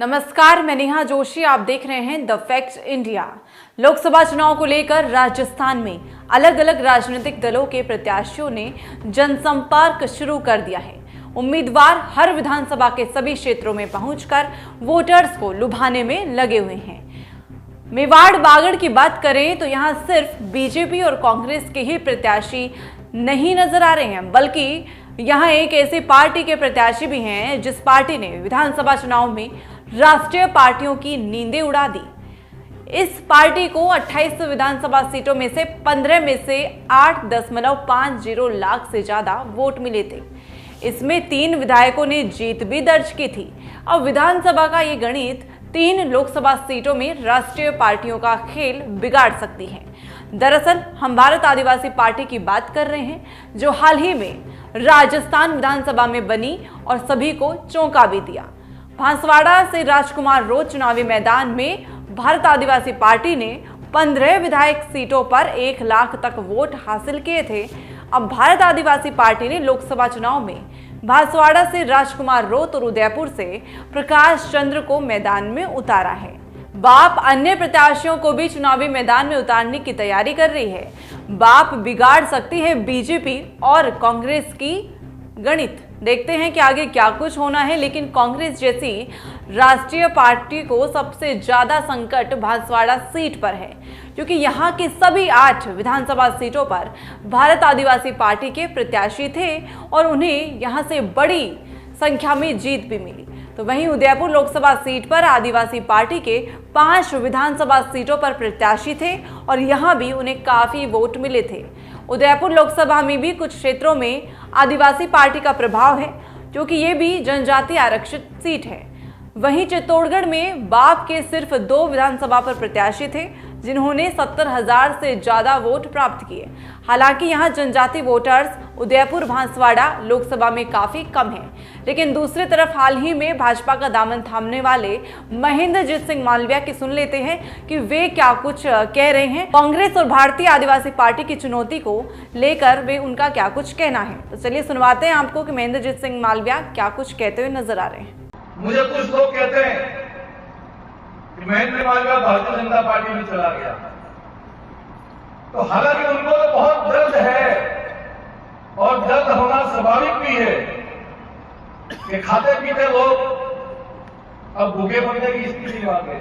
नमस्कार, मैं नेहा जोशी। आप देख रहे हैं द फैक्ट इंडिया। लोकसभा चुनाव को लेकर राजस्थान में अलग अलग राजनीतिक दलों के प्रत्याशियों ने जनसंपर्क शुरू कर दिया है। उम्मीदवार हर विधानसभा के सभी क्षेत्रों में पहुंचकर वोटर्स को लुभाने में लगे हुए हैं। मेवाड़ बागड़ की बात करें तो यहां सिर्फ बीजेपी और कांग्रेस के ही प्रत्याशी नहीं नजर आ रहे हैं, बल्कि यहां एक ऐसी पार्टी के प्रत्याशी भी हैं जिस पार्टी ने विधानसभा चुनाव में राष्ट्रीय पार्टियों की नींदें उड़ा दी। इस पार्टी को 28 विधानसभा सीटों में से 15 में से 8.50 लाख से ज्यादा वोट मिले थे। इसमें 3 विधायकों ने जीत भी दर्ज की थी। अब विधानसभा का ये गणित 3 लोकसभा सीटों में राष्ट्रीय पार्टियों का खेल बिगाड़ सकती है। दरअसल हम भारत आदिवासी पार्टी की बात कर रहे हैं, जो हाल ही में राजस्थान विधानसभा में बनी और सभी को चौंका भी दिया। बांसवाड़ा से राजकुमार रोज चुनावी मैदान में भारत आदिवासी पार्टी ने 15 विधायक सीटों पर 1 लाख तक वोट हासिल किए थे। अब भारत आदिवासी पार्टी ने लोकसभा चुनाव में बांसवाड़ा से राजकुमार रोत और उदयपुर से प्रकाश चंद्र को मैदान में उतारा है। बाप अन्य प्रत्याशियों को भी चुनावी मैदान में उतारने की तैयारी कर रही है। बाप बिगाड़ सकती है बीजेपी और कांग्रेस की गणित। देखते हैं कि आगे क्या कुछ होना है, लेकिन कांग्रेस जैसी राष्ट्रीय पार्टी को सबसे ज्यादा संकट बांसवाड़ा सीट पर है, क्योंकि यहां की सभी 8 विधानसभा सीटों पर भारत आदिवासी पार्टी के प्रत्याशी थे और उन्हें यहां से बड़ी संख्या में जीत भी मिली। तो वहीं उदयपुर लोकसभा सीट पर आदिवासी पार्टी के 5 विधानसभा सीटों पर प्रत्याशी थे और यहां भी उन्हें काफी वोट मिले थे। उदयपुर लोकसभा में भी कुछ क्षेत्रों में आदिवासी पार्टी का प्रभाव है, क्योंकि ये भी जनजाति आरक्षित सीट है। वहीं चित्तौड़गढ़ में बाप के सिर्फ 2 विधानसभा पर प्रत्याशी थे, जिन्होंने 70,000 से ज्यादा वोट प्राप्त किए। हालांकि यहां जनजाति वोटर्स उदयपुर बांसवाड़ा लोकसभा में काफी कम है, लेकिन दूसरी तरफ हाल ही में भाजपा का दामन थामने वाले महेंद्रजीत सिंह मालविया की सुन लेते हैं कि वे क्या कुछ कह रहे हैं। कांग्रेस और भारतीय आदिवासी पार्टी की चुनौती को लेकर वे उनका क्या कुछ कहना है। तो चलिए सुनवाते हैं आपको कि महेंद्रजीत सिंह मालविया क्या कुछ कहते हुए नजर आ रहे हैं। मुझे कुछ लोग कहते हैं कि महेंद्र मालविया भारतीय जनता पार्टी में चला गया, तो हालांकि उनको तो बहुत दर्द है और दर्द होना स्वाभाविक भी है कि खाते पीते लोग अब भूखे पड़ने की स्थिति में आ गए।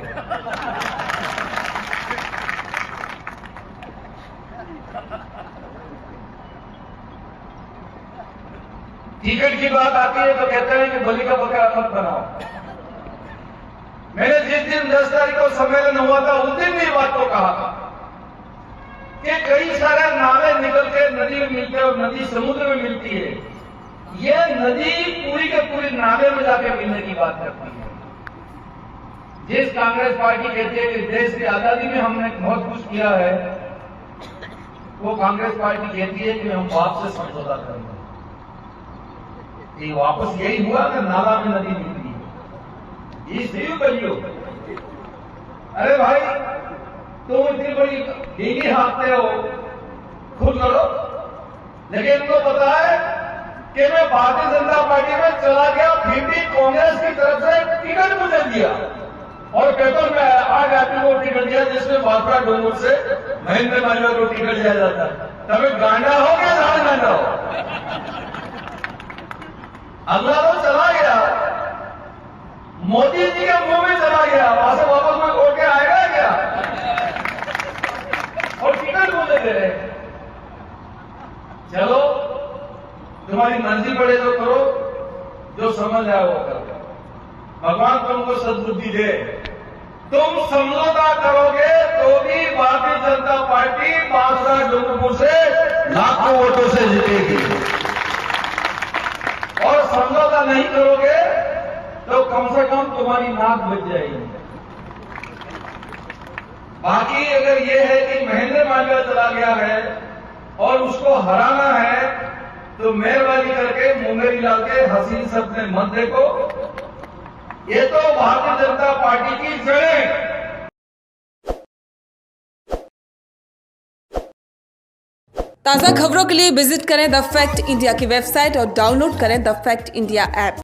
टिकट की बात आती है तो कहते हैं कि बलि का बकरा मत बनाओ। मैंने जिस दिन 10 तारीख को सम्मेलन हुआ था उस दिन भी बात को कहा था कि कई सारे नावे निकल के नदी में मिलते हैं और नदी समुद्र में मिलती है। ये नदी पूरी के पूरी नावे में जाकर मिलने की बात करती है। जिस कांग्रेस पार्टी कहती है कि देश की आजादी में हमने बहुत कुछ किया है, वो कांग्रेस पार्टी कहती है कि हम बाप से समझौता करेंगे। ये वापस यही हुआ कि नाला में नदी निकली है। ये सही करियो। अरे भाई, तुम इतनी बड़ी डींगी हाँकते हो, खुद करो। लेकिन इनको पता है कि मैं भारतीय जनता पार्टी में चला गया, फिर भी कांग्रेस की तरफ से टिकट मुझे दिया और पेपर में आज आदमी को टिकट दिया, जिसमें भाजपा डोंगुर से महेंद्र मालविया को टिकट दिया जाता है। तभी गांडा हो गया, धान गांडा हो। अगला तो चला गया, मोदी जी के मुंह में चला गया, वहां से वापस में छोड़ के आएगा क्या? और टिकट मुझे दे रहे। चलो, तुम्हारी मर्जी पड़े तो करो, जो समझ आए वो करो। भगवान तुमको सद्बुद्धि दे। तुम समझौता करोगे तो भी भारतीय जनता पार्टी बांसवाड़ा डूंगरपुर से लाखों वोटों से जीतेगी, और समझौता नहीं करोगे तो कम से कम तुम्हारी नाक बच जाएगी। बाकी अगर ये है कि महेंद्र मालविया चला गया है और उसको हराना है, तो मेहरबानी करके मुंगेरी लाल के हसीन सपने मत देखो। ये तो भारतीय जनता पार्टी की जड़ें। ताज़ा खबरों के लिए विजिट करें द फैक्ट इंडिया की वेबसाइट और डाउनलोड करें द फैक्ट इंडिया ऐप।